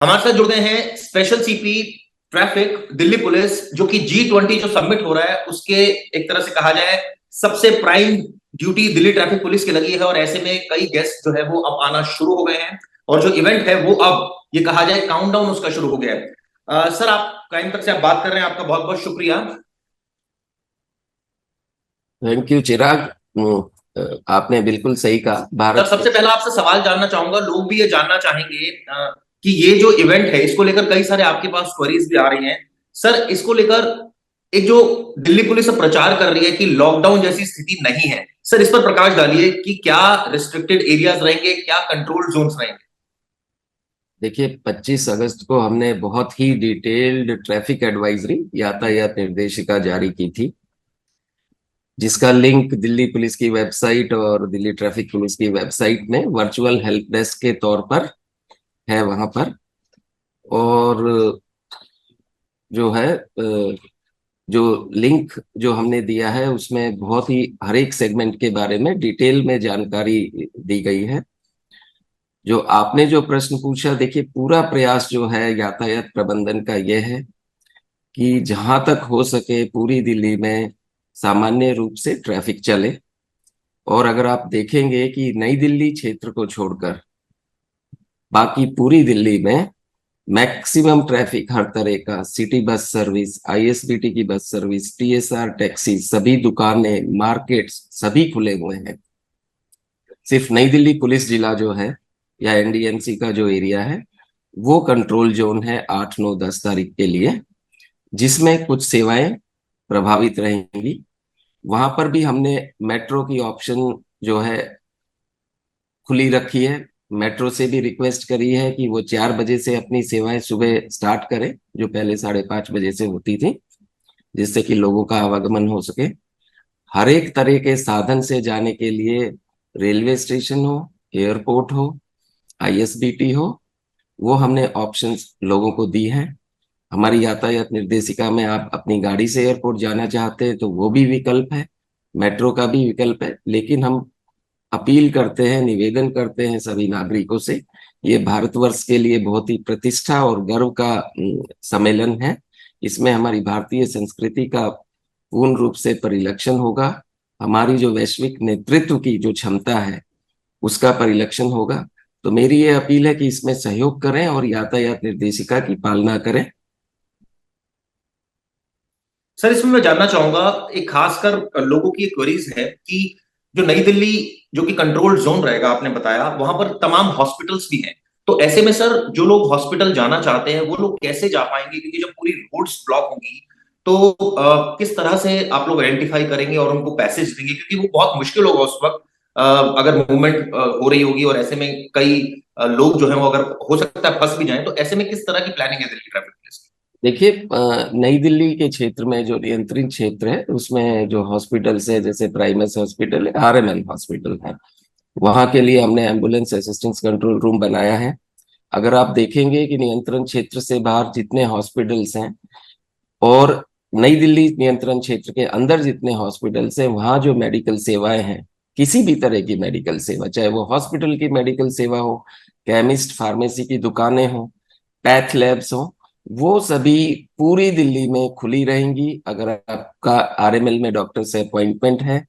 हमारे साथ जुड़ गए हैं special CP traffic Delhi police, जो कि G20 जो सबमिट हो रहा है उसके एक तरह से कहा जाए सबसे prime duty Delhi traffic police की लगी है। और ऐसे में कई गेस्ट जो है वो अब आना शुरू हो गए हैं और जो इवेंट है वो अब ये कहा जाए काउंटडाउन उसका शुरू हो गया है। सर, आप टाइम तक से आप बात कर रहे हैं, आपका बहुत बहुत शुक्रिया। थैंक यू चिराग। आपने बिल्कुल सही कहा। सर, भारत के सबसे पहला आपसे सवाल जानना चाहूंगा, लोग भी ये जानना चाहेंगे कि ये जो इवेंट है इसको लेकर कई सारे आपके पास क्वेरीज भी आ रही हैं। सर, इसको लेकर एक जो दिल्ली पुलिस अब प्रचार कर रही है कि लॉकडाउन जैसी स्थिति नहीं है, सर इस पर प्रकाश डालिए कि क्या रिस्ट्रिक्टेड एरियाज रहेंगे, क्या कंट्रोल जोन्स रहेंगे। देखिए 25 अगस्त को हमने बहुत ही डिटेल्ड ट्रैफिक एडवाइजरी यातायात निर्देशिका जारी की थी, जिसका लिंक दिल्ली पुलिस की वेबसाइट और दिल्ली ट्रैफिक पुलिस की वेबसाइट में वर्चुअल हेल्प डेस्क के तौर पर है वहां पर। और जो है जो लिंक जो हमने दिया है उसमें बहुत ही हर एक सेगमेंट के बारे में डिटेल में जानकारी दी गई है। जो आपने जो प्रश्न पूछा, देखिए पूरा प्रयास जो है यातायात प्रबंधन का यह है कि जहां तक हो सके पूरी दिल्ली में सामान्य रूप से ट्रैफिक चले। और अगर आप देखेंगे कि नई दिल्ली क्षेत्र को छोड़कर बाकी पूरी दिल्ली में मैक्सिमम ट्रैफिक, हर तरह का सिटी बस सर्विस, आईएसबीटी की बस सर्विस, टीएसआर टैक्सी, सभी दुकानें, मार्केट्स सभी खुले हुए हैं। सिर्फ नई दिल्ली पुलिस जिला जो है या एनडीएमसी का जो एरिया है वो कंट्रोल जोन है 8 9 10 तारीख के लिए, जिसमें कुछ सेवाएं प्रभावित रहेंगी। वहां पर भी हमने मेट्रो की ऑप्शन जो है खुली रखी है। मेट्रो से भी रिक्वेस्ट करी है कि वो 4 बजे से अपनी सेवाएं सुबह स्टार्ट करें, जो पहले 5:30 बजे से होती थी, जिससे कि लोगों का आवागमन हो सके। हर एक तरह के साधन से जाने के लिए, रेलवे स्टेशन हो, एयरपोर्ट हो, आईएसबीटी हो, वो हमने ऑप्शंस लोगों को दी हैं। हमारी यातायात निर्देशिका में आप अपनी गाड़ी से एयरपोर्ट जाना चाहते हैं तो वो भी विकल्प है, मेट्रो का भी विकल्प है। लेकिन हम अपील करते हैं, निवेदन करते हैं सभी नागरिकों से, ये भारतवर्ष के लिए बहुत ही प्रतिष्ठा और गर्व का सम्मेलन है। इसमें हमारी भारतीय संस्कृति का पूर्ण रूप से परिलक्षण होगा। हमारी जो वैश्विक नेतृत्व की जो क्षमता है उसका परिलक्षण होगा। तो मेरी ये अपील है कि इसमें सहयोग करें और यातायात निर्देशिका की पालना करें। सर, इसमें मैं जानना चाहूंगा, एक खासकर लोगों की क्वेरीज है कि जो नई दिल्ली जो कि कंट्रोल जोन रहेगा, आपने बताया वहां पर तमाम हॉस्पिटल्स भी हैं। तो ऐसे में सर, जो लोग हॉस्पिटल जाना चाहते हैं वो लोग कैसे जा पाएंगे, क्योंकि जब पूरी रोड्स ब्लॉक होंगी तो किस तरह से आप लोग आइडेंटिफाई करेंगे और उनको पैसेज देंगे, क्योंकि वो बहुत मुश्किल होगा उस वक्त अगर मूवमेंट हो रही होगी और ऐसे में कई लोग जो है वो अगर हो सकता है फंस भी जाएं, तो ऐसे में किस तरह की प्लानिंग है दिल्ली ट्रैफिक पुलिस की। देखिए नई दिल्ली के क्षेत्र में जो नियंत्रित क्षेत्र है उसमें जो हॉस्पिटल्स है, जैसे प्राइमेस हॉस्पिटल है, आरएमएल हॉस्पिटल है, वहां के लिए हमने एम्बुलेंस असिस्टेंस कंट्रोल रूम बनाया है। अगर आप देखेंगे कि नियंत्रण क्षेत्र से बाहर जितने हॉस्पिटल्स हैं और नई दिल्ली नियंत्रण क्षेत्र के अंदर जितने हॉस्पिटल्स हैं, वहां जो मेडिकल सेवाएं हैं, किसी भी तरह की मेडिकल सेवा, चाहे वो हॉस्पिटल की मेडिकल सेवा हो, केमिस्ट फार्मेसी की दुकानें हो, पैथ लैब्स हो, वो सभी पूरी दिल्ली में खुली रहेंगी। अगर आपका आरएमएल में डॉक्टर से अपॉइंटमेंट है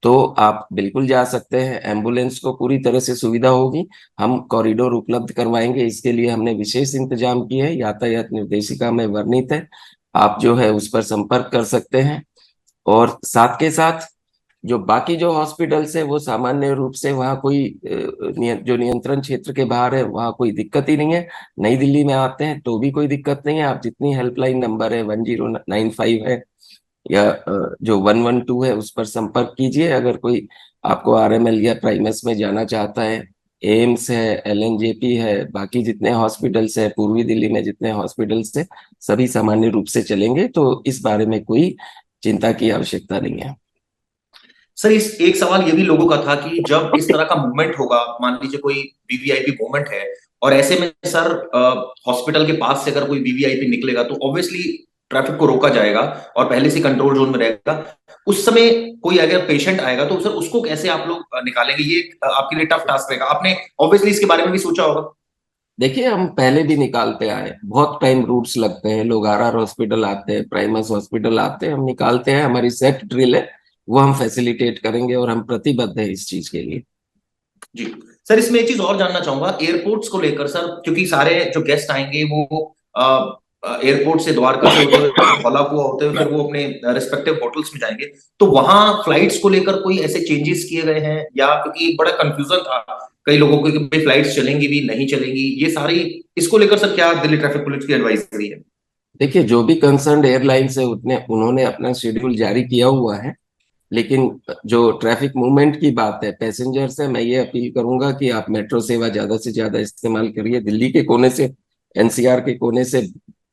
तो आप बिल्कुल जा सकते हैं। एम्बुलेंस को पूरी तरह से सुविधा होगी। हम कॉरिडोर उपलब्ध करवाएंगे, इसके लिए हमने विशेष इंतजाम किए हैं, यातायात निर्देशिका में वर्णित है। आप जो है उस पर संपर्क कर सकते हैं। और साथ के साथ जो बाकी जो हॉस्पिटल्स है वो सामान्य रूप से वहाँ कोई जो नियंत्रण क्षेत्र के बाहर है वहाँ कोई दिक्कत ही नहीं है। नई दिल्ली में आते हैं तो भी कोई दिक्कत नहीं है। आप जितनी हेल्पलाइन नंबर है 1095 है या जो 112 है उस पर संपर्क कीजिए। अगर कोई आपको आरएमएल या प्राइमस में जाना चाहता है, एम्स है, एलएनजेपी है, बाकी जितने हॉस्पिटल्स है, पूर्वी दिल्ली में जितने हॉस्पिटल्स है, सभी सामान्य रूप से चलेंगे। तो इस बारे में कोई चिंता की आवश्यकता नहीं है। सर, इस एक सवाल ये भी लोगों का था कि जब इस तरह का मूवमेंट होगा, मान लीजिए कोई वीवीआईपी मूवमेंट है और ऐसे में सर हॉस्पिटल के पास से अगर कोई वीवीआईपी निकलेगा तो ऑब्वियसली ट्रैफिक को रोका जाएगा और पहले से कंट्रोल जोन में रहेगा। उस समय कोई अगर पेशेंट आएगा तो सर उसको कैसे आप लोग निकालेंगे, ये आपके लिए टफ टास्क रहेगा। आपने ऑब्वियसली इसके बारे में भी सोचा होगा। देखिए, हम पहले भी निकालते आए, बहुत टाइम रूट्स लगते हैं, लोग आरआर हॉस्पिटल आते हैं, प्राइमस हॉस्पिटल आते हैं, हम निकालते हैं, हमारी सेट ड्रिल है, वो हम फैसिलिटेट करेंगे और हम प्रतिबद्ध है इस चीज के लिए। जी सर, इसमें एक चीज और जानना चाहूंगा एयरपोर्ट्स को लेकर सर, क्योंकि सारे जो गेस्ट आएंगे वो एयरपोर्ट से द्वारका से होते हुए धौला कुआं होते हुए फिर वो अपने रिस्पेक्टिव होटल्स में जाएंगे, तो वहां फ्लाइट्स को लेकर कोई ऐसे चेंजेस किए गए हैं या, क्योंकि बड़ा कंफ्यूजन था कई लोगों को कि फ्लाइट्स चलेंगी भी नहीं चलेंगी, ये सारी, इसको लेकर सर क्या दिल्ली ट्रैफिक पुलिस की एडवाइजरी है? देखिए, जो भी कंसर्न एयरलाइन है उतने उन्होंने अपना शेड्यूल जारी किया हुआ है, लेकिन जो ट्रैफिक मूवमेंट की बात है पैसेंजर से, मैं ये अपील करूंगा कि आप मेट्रो सेवा ज्यादा से ज्यादा इस्तेमाल करिए। दिल्ली के कोने से, एनसीआर के कोने से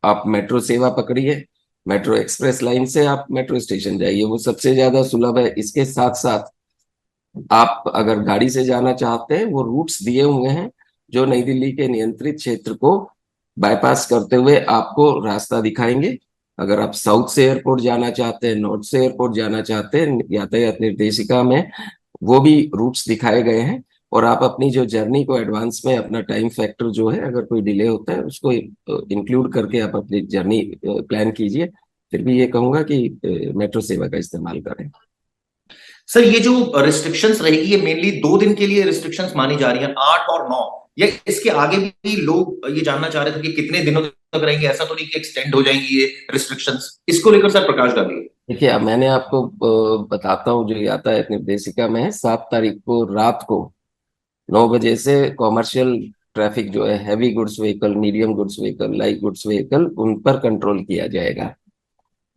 आप मेट्रो सेवा पकड़िए, मेट्रो एक्सप्रेस लाइन से आप मेट्रो स्टेशन जाइए, वो सबसे ज्यादा सुलभ है। इसके साथ साथ आप अगर गाड़ी से जाना चाहते हैं, वो रूट्स दिए हुए हैं जो नई दिल्ली के नियंत्रित क्षेत्र को बाईपास करते हुए आपको रास्ता दिखाएंगे। अगर आप साउथ से एयरपोर्ट जाना चाहते हैं, नॉर्थ से एयरपोर्ट जाना चाहते हैं, यातायात निर्देशिका में वो भी रूट्स दिखाए गए हैं। और आप अपनी जो जर्नी को एडवांस में अपना टाइम फैक्टर जो है, अगर कोई डिले होता है उसको इंक्लूड करके आप अपनी जर्नी प्लान कीजिए। फिर भी ये कहूंगा कि मेट्रो सेवा का इस्तेमाल करें। सर ये जो रिस्ट्रिक्शंस रहेगी ये मेनली 2 दिन के लिए रिस्ट्रिक्शंस मानी जा रही हैं, 8 और 9, या इसके आगे भी लोग ये जानना चाह रहे थे कि कितने दिनों तक रहेंगे, ऐसा तो नहीं कि एक्सटेंड हो जाएंगी ये रिस्ट्रिक्शंस, इसको लेकर सर प्रकाश डालिए। देखिए, अब मैंने आपको बताता हूँ, जो यातायात निर्देशिका में है, 7 तारीख को रात को 9 बजे से कॉमर्शियल ट्रैफिक जो है, heavy goods vehicle, medium goods vehicle, light goods vehicle, उन पर कंट्रोल किया जाएगा।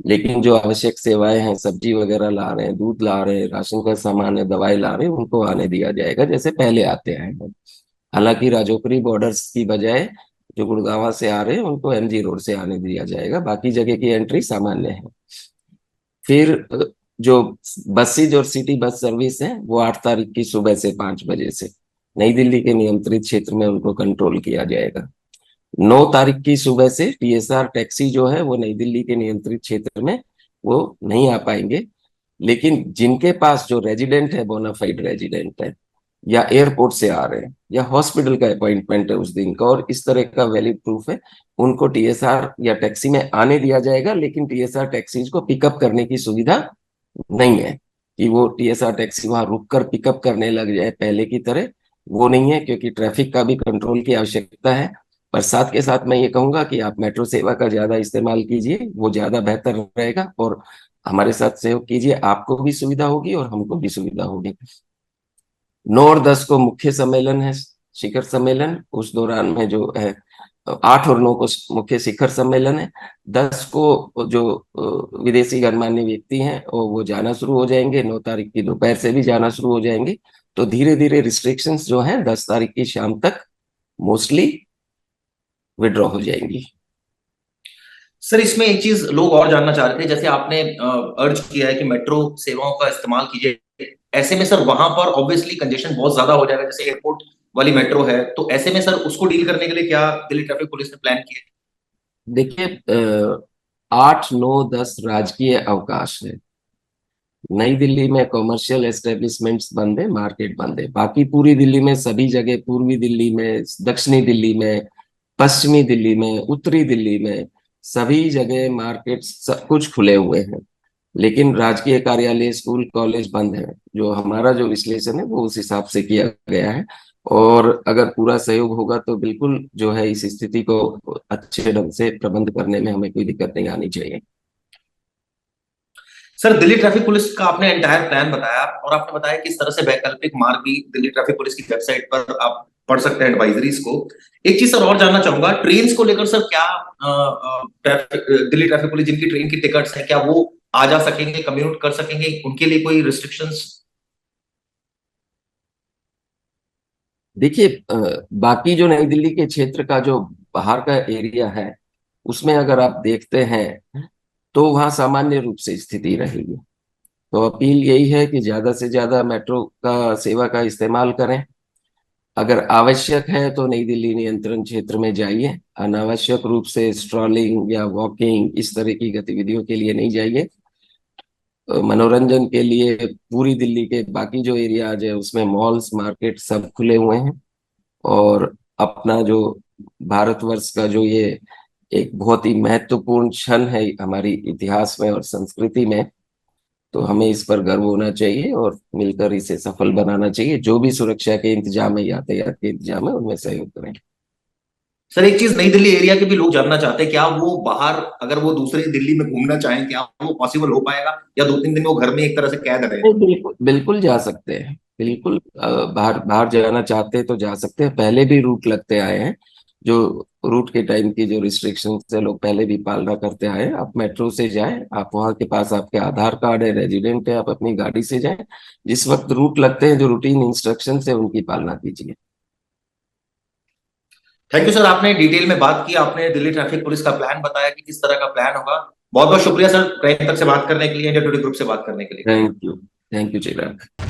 लेकिन जो आवश्यक सेवाएं हैं, सब्जी वगैरह ला रहे हैं, दूध ला रहे हैं, राशन का सामान है, दवाई ला रहे हैं, उनको आने दिया जाएगा जैसे पहले आते आए हैं। हालांकि राजोपरी बॉर्डर्स की बजाय जो गुड़गांव से आ रहे हैं उनको एमजी रोड से आने दिया जाएगा, बाकी जगह की एंट्री सामान्य है। फिर जो बसेज और सिटी बस सर्विस है, वो 8 तारीख की सुबह से 5 बजे से नई दिल्ली के नियंत्रित क्षेत्र में उनको कंट्रोल किया जाएगा। 9 तारीख की सुबह से टीएसआर टैक्सी जो है वो नई दिल्ली के नियंत्रित क्षेत्र में वो नहीं आ पाएंगे। लेकिन जिनके पास जो रेजिडेंट है, बोनाफाइड रेजिडेंट है, या एयरपोर्ट से आ रहे हैं, या हॉस्पिटल का अपॉइंटमेंट है उस दिन का और इस तरह का वैलिड प्रूफ है, उनको टीएसआर या टैक्सी में आने दिया जाएगा। लेकिन टीएसआर टैक्सीज को पिकअप करने की सुविधा नहीं है कि वो टीएसआर टैक्सी वहां रुक कर पिकअप करने लग जाए पहले की तरह, वो नहीं है, क्योंकि ट्रैफिक का भी कंट्रोल की आवश्यकता है। पर साथ के साथ मैं ये कहूंगा कि आप मेट्रो सेवा का ज्यादा इस्तेमाल कीजिए, वो ज्यादा बेहतर रहेगा, और हमारे साथ सहयोग कीजिए, आपको भी सुविधा होगी और हमको भी सुविधा होगी। 9 और 10 को मुख्य सम्मेलन है, शिखर सम्मेलन, उस दौरान में जो है 8 और 9 को मुख्य शिखर सम्मेलन है। 10 को जो विदेशी गणमान्य व्यक्ति हैं और वो जाना शुरू हो जाएंगे, 9 तारीख की दोपहर से भी जाना शुरू हो जाएंगे। तो धीरे धीरे रिस्ट्रिक्शंस जो हैं 10 तारीख की शाम तक मोस्टली विड्रॉ हो जाएंगी। सर इसमें एक चीज लोग और जानना चाह रहे थे, जैसे आपने अर्ज किया है कि मेट्रो सेवाओं का इस्तेमाल कीजिए, ऐसे में सर वहां पर ऑब्वियसली कंजेशन बहुत ज्यादा हो जाएगा, जैसे एयरपोर्ट वाली मेट्रो है, तो ऐसे में सर उसको डील करने के लिए क्या दिल्ली ट्रैफिक पुलिस ने प्लान किया? देखिए, 8, 9, 10 राजकीय अवकाश है। नई दिल्ली में कॉमर्शियल एस्टेब्लिशमेंट्स बंद है, मार्केट बंद है। बाकी पूरी दिल्ली में सभी जगह, पूर्वी दिल्ली में, दक्षिणी दिल्ली में, पश्चिमी दिल्ली में, उत्तरी दिल्ली में, सभी जगह मार्केट सब कुछ खुले हुए हैं। लेकिन राजकीय कार्यालय, स्कूल, कॉलेज बंद है। जो हमारा जो विश्लेषण है वो उस हिसाब से किया गया है। और अगर पूरा सहयोग होगा तो बिल्कुल जो है इस स्थिति को अच्छे ढंग से प्रबंध करने में हमें कोई दिक्कत नहीं आनी चाहिए। सर दिल्ली ट्रैफिक पुलिस का आपने एंटायर प्लान बताया और आपने बताया किस तरह से वैकल्पिक मार्ग भी दिल्ली ट्रैफिक पुलिस की वेबसाइट पर आप पढ़ सकते हैं एडवाइजरीज को। एक चीज सर और जानना चाहूंगा, ट्रेन को लेकर सर क्या दिल्ली ट्रैफिक पुलिस जिनकी ट्रेन की टिकट्स है क्या वो आ जा सकेंगे, कम्यूट कर सकेंगे, उनके लिए कोई रिस्ट्रिक्शंस? देखिए, बाकी जो नई दिल्ली के क्षेत्र का जो बाहर का एरिया है, उसमें अगर आप देखते हैं तो वहाँ सामान्य रूप से स्थिति रहेगी। तो अपील यही है कि ज्यादा से ज्यादा मेट्रो का सेवा का इस्तेमाल करें। अगर आवश्यक है तो नई दिल्ली नियंत्रण क्षेत्र में जाइए, अनावश्यक रूप से स्ट्रॉलिंग या वॉकिंग इस तरह की गतिविधियों के लिए नहीं जाइए। मनोरंजन के लिए पूरी दिल्ली के बाकी जो एरियाज है उसमें मॉल्स, मार्केट सब खुले हुए हैं। और अपना जो भारतवर्ष का जो ये एक बहुत ही महत्वपूर्ण क्षण है हमारी इतिहास में और संस्कृति में, तो हमें इस पर गर्व होना चाहिए और मिलकर इसे सफल बनाना चाहिए। जो भी सुरक्षा के इंतजाम है, यातायात के इंतजाम है, उनमें सहयोग करें। सर एक चीज नई दिल्ली एरिया के भी लोग जानना चाहते हैं, क्या वो बाहर अगर वो दूसरे दिल्ली में घूमना चाहें, क्या वो पॉसिबल हो पाएगा, या 2-3 दिन वो घर में एक तरह से कैद रहे? नहीं, बिल्कुल बिल्कुल जा सकते हैं, बिल्कुल। बाहर बाहर जाना चाहते हैं तो जा सकते हैं। पहले भी रूट लगते आए हैं, जो रूट के टाइम की जो रिस्ट्रिक्शन है लोग पहले भी पालना करते आए हैं। आप मेट्रो से जाएं, आप वहां के पास आपके आधार कार्ड है, रेजिडेंट है, आप अपनी गाड़ी से जाएं। जिस वक्त रूट लगते हैं, जो रूटीन इंस्ट्रक्शन है उनकी पालना कीजिए। थैंक यू सर, आपने डिटेल में बात की, आपने दिल्ली ट्रैफिक पुलिस का प्लान बताया कि किस तरह का प्लान होगा। बहुत बहुत शुक्रिया सर, क्राइम तक से बात करने के लिए, इंडिया टुडे ग्रुप से बात करने के लिए। Thank you Chirag.